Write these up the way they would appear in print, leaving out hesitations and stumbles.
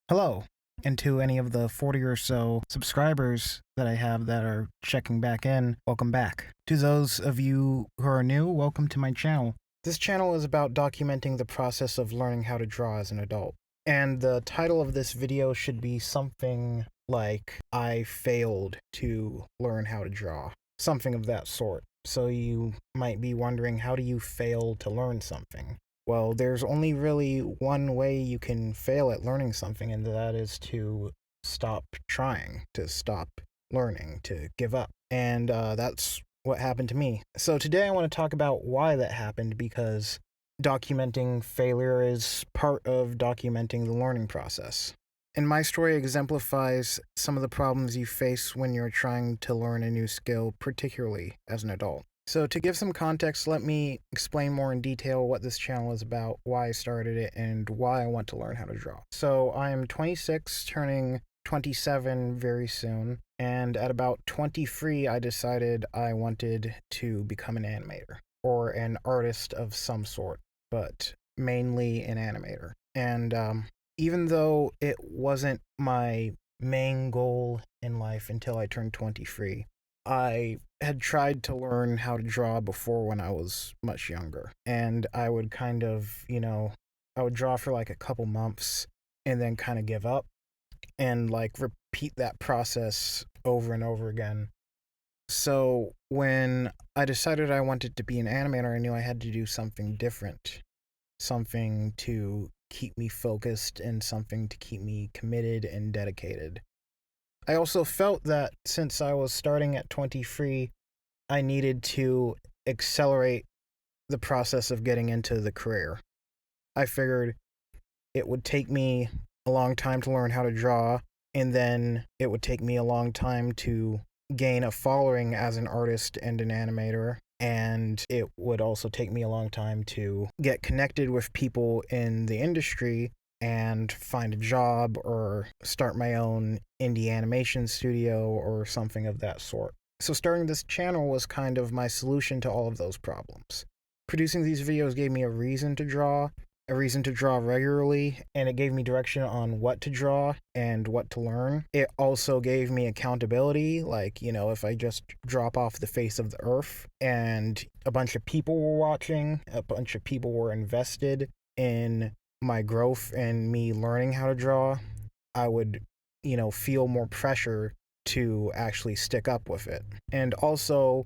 Hello, and to any of the 40 or so subscribers that I have that are checking back in, welcome back. To those of you who are new, welcome to my channel. This channel is about documenting the process of learning how to draw as an adult. And the title of this video should be something like, I failed to learn how to draw. Something of that sort. So you might be wondering, how do you fail to learn something? Well, there's only really one way you can fail at learning something, and that is to stop trying, to stop learning, to give up. And that's what happened to me. So today I want to talk about why that happened, because documenting failure is part of documenting the learning process. And my story exemplifies some of the problems you face when you're trying to learn a new skill, particularly as an adult. So to give some context, let me explain more in detail what this channel is about, why I started it, and why I want to learn how to draw. So I am 26, turning 27 very soon, and at about 23, I decided I wanted to become an animator, or an artist of some sort, but mainly an animator. And even though it wasn't my main goal in life until I turned 23, I had tried to learn how to draw before when I was much younger. And I would kind of, I would draw for like a couple months and then kind of give up and like repeat that process over and over again. So when I decided I wanted to be an animator, I knew I had to do something different, something to keep me focused and something to keep me committed and dedicated. I also felt that since I was starting at 23, I needed to accelerate the process of getting into the career. I figured it would take me a long time to learn how to draw, and then it would take me a long time to gain a following as an artist and an animator, and it would also take me a long time to get connected with people in the industry and find a job or start my own indie animation studio or something of that sort. So starting this channel was kind of my solution to all of those problems. Producing these videos gave me a reason to draw regularly, and it gave me direction on what to draw and what to learn. It also gave me accountability, like, if I just drop off the face of the earth and a bunch of people were watching, a bunch of people were invested in my growth and me learning how to draw, I would, feel more pressure to actually stick up with it. And also,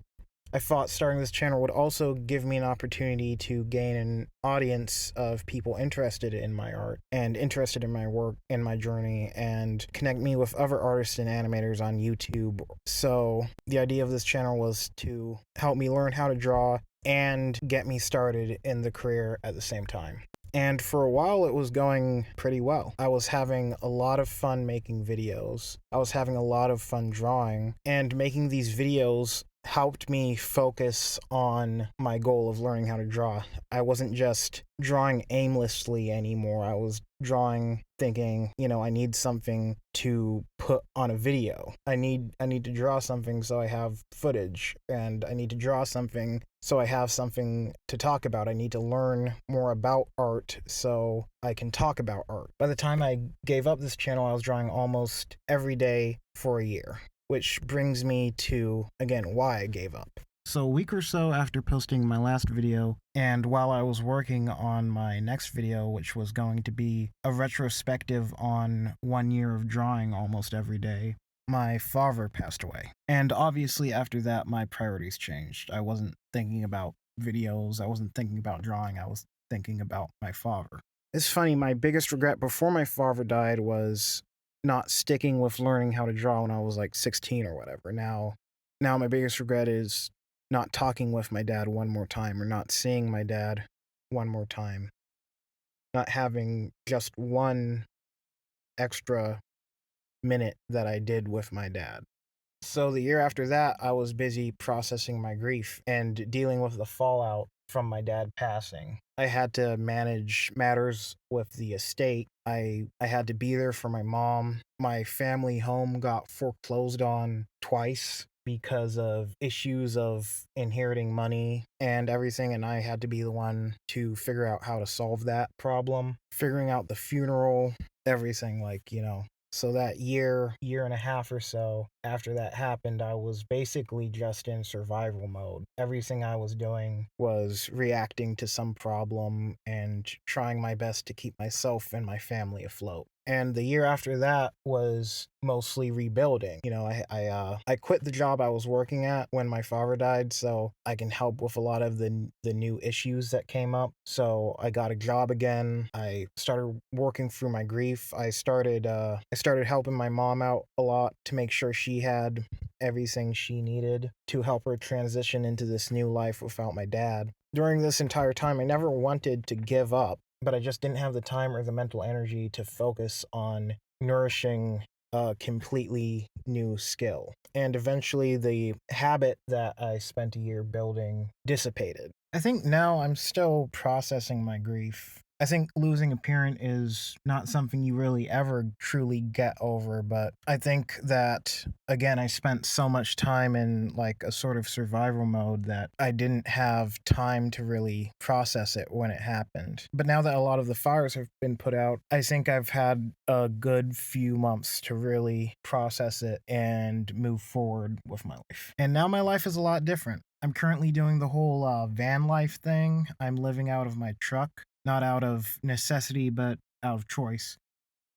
I thought starting this channel would also give me an opportunity to gain an audience of people interested in my art and interested in my work and my journey, and connect me with other artists and animators on YouTube. So the idea of this channel was to help me learn how to draw and get me started in the career at the same time. And for a while, it was going pretty well. I was having a lot of fun making videos. I was having a lot of fun drawing, and making these videos helped me focus on my goal of learning how to draw. I wasn't just drawing aimlessly anymore. I was drawing thinking, I need something to put on a video. I need to draw something so I have footage, and I need to draw something so I have something to talk about. I need to learn more about art so I can talk about art. By the time I gave up this channel, I was drawing almost every day for a year. Which brings me to, again, why I gave up. So a week or so after posting my last video, and while I was working on my next video, which was going to be a retrospective on 1 year of drawing almost every day, my father passed away. And obviously after that, my priorities changed. I wasn't thinking about videos, I wasn't thinking about drawing, I was thinking about my father. It's funny, my biggest regret before my father died was not sticking with learning how to draw when I was like 16 or whatever. Now my biggest regret is not talking with my dad one more time, or not seeing my dad one more time, not having just one extra minute that I did with my dad. So the year after that, I was busy processing my grief and dealing with the fallout from my dad passing. I had to manage matters with the estate. I had to be there for my mom. My family home got foreclosed on twice. because of issues of inheriting money and everything, and I had to be the one to figure out how to solve that problem, figuring out the funeral, everything, so that year and a half or so after that happened, I was basically just in survival mode. Everything I was doing was reacting to some problem and trying my best to keep myself and my family afloat. And the year after that was mostly rebuilding. I quit the job I was working at when my father died, so I can help with a lot of the new issues that came up. So I got a job again. I started working through my grief. I started helping my mom out a lot to make sure she had everything she needed to help her transition into this new life without my dad. During this entire time, I never wanted to give up, but I just didn't have the time or the mental energy to focus on nourishing a completely new skill. And eventually, the habit that I spent a year building dissipated. I think now I'm still processing my grief. I think losing a parent is not something you really ever truly get over, but I think that, again, I spent so much time in like a sort of survival mode that I didn't have time to really process it when it happened. But now that a lot of the fires have been put out, I think I've had a good few months to really process it and move forward with my life. And now my life is a lot different. I'm currently doing the whole van life thing. I'm living out of my truck, not out of necessity, but out of choice.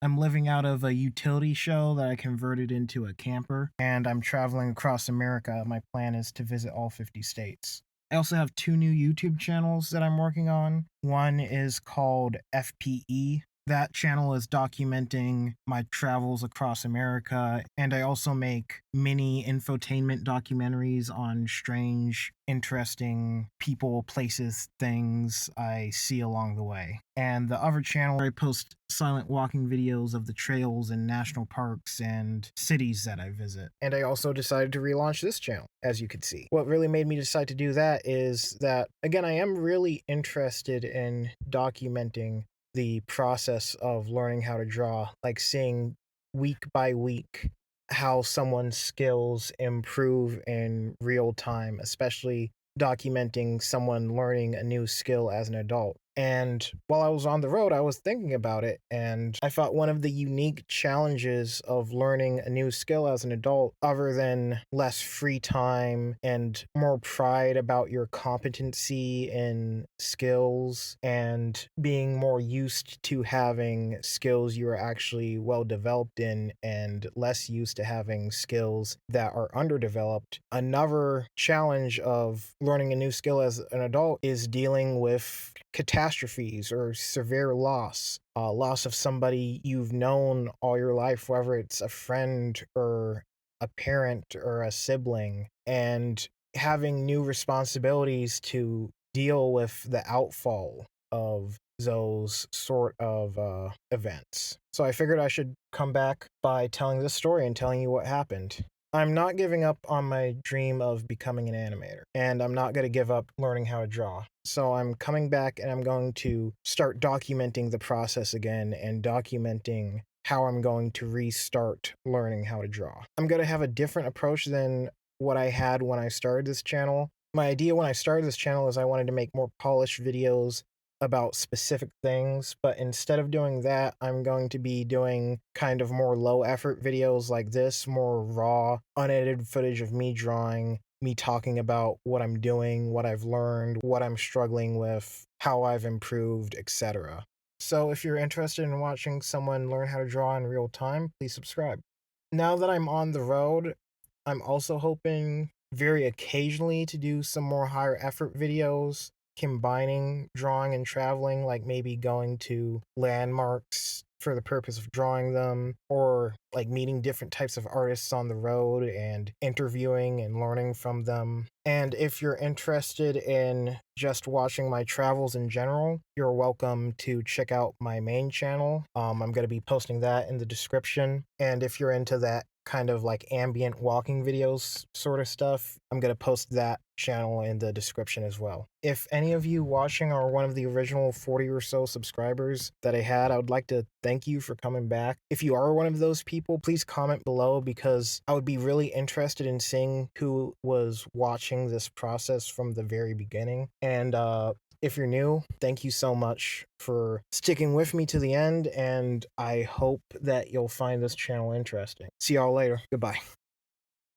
I'm living out of a utility show that I converted into a camper, and I'm traveling across America. My plan is to visit all 50 states. I also have 2 new YouTube channels that I'm working on. One is called FPE. That channel is documenting my travels across America, and I also make mini infotainment documentaries on strange, interesting people, places, things I see along the way. And the other channel where I post silent walking videos of the trails and national parks and cities that I visit. And I also decided to relaunch this channel, as you can see. What really made me decide to do that is that, again, I am really interested in documenting the process of learning how to draw, like seeing week by week how someone's skills improve in real time, especially documenting someone learning a new skill as an adult. And while I was on the road, I was thinking about it, and I thought one of the unique challenges of learning a new skill as an adult, other than less free time and more pride about your competency in skills and being more used to having skills you are actually well developed in and less used to having skills that are underdeveloped. Another challenge of learning a new skill as an adult is dealing with catastrophes or severe loss. Loss of somebody you've known all your life, whether it's a friend or a parent or a sibling, and having new responsibilities to deal with the outfall of those sort of events. So I figured I should come back by telling this story and telling you what happened. I'm not giving up on my dream of becoming an animator, and I'm not going to give up learning how to draw. So I'm coming back and I'm going to start documenting the process again and documenting how I'm going to restart learning how to draw. I'm going to have a different approach than what I had when I started this channel. My idea when I started this channel is I wanted to make more polished videos about specific things, but instead of doing that, I'm going to be doing kind of more low effort videos like this, more raw, unedited footage of me drawing, me talking about what I'm doing, what I've learned, what I'm struggling with, how I've improved, etc. So if you're interested in watching someone learn how to draw in real time, please subscribe. Now that I'm on the road, I'm also hoping very occasionally to do some more higher effort videos combining drawing and traveling, like maybe going to landmarks for the purpose of drawing them, or like meeting different types of artists on the road and interviewing and learning from them. And if you're interested in just watching my travels in general, you're welcome to check out my main channel. I'm going to be posting that in the description. And if you're into that kind of like ambient walking videos sort of stuff, I'm going to post that channel in the description as well. If any of you watching are one of the original 40 or so subscribers that I had, I would like to thank you for coming back. If you are one of those people, please comment below, because I would be really interested in seeing who was watching this process from the very beginning. And if you're new, thank you so much for sticking with me to the end, and I hope that you'll find this channel interesting. See y'all later. Goodbye.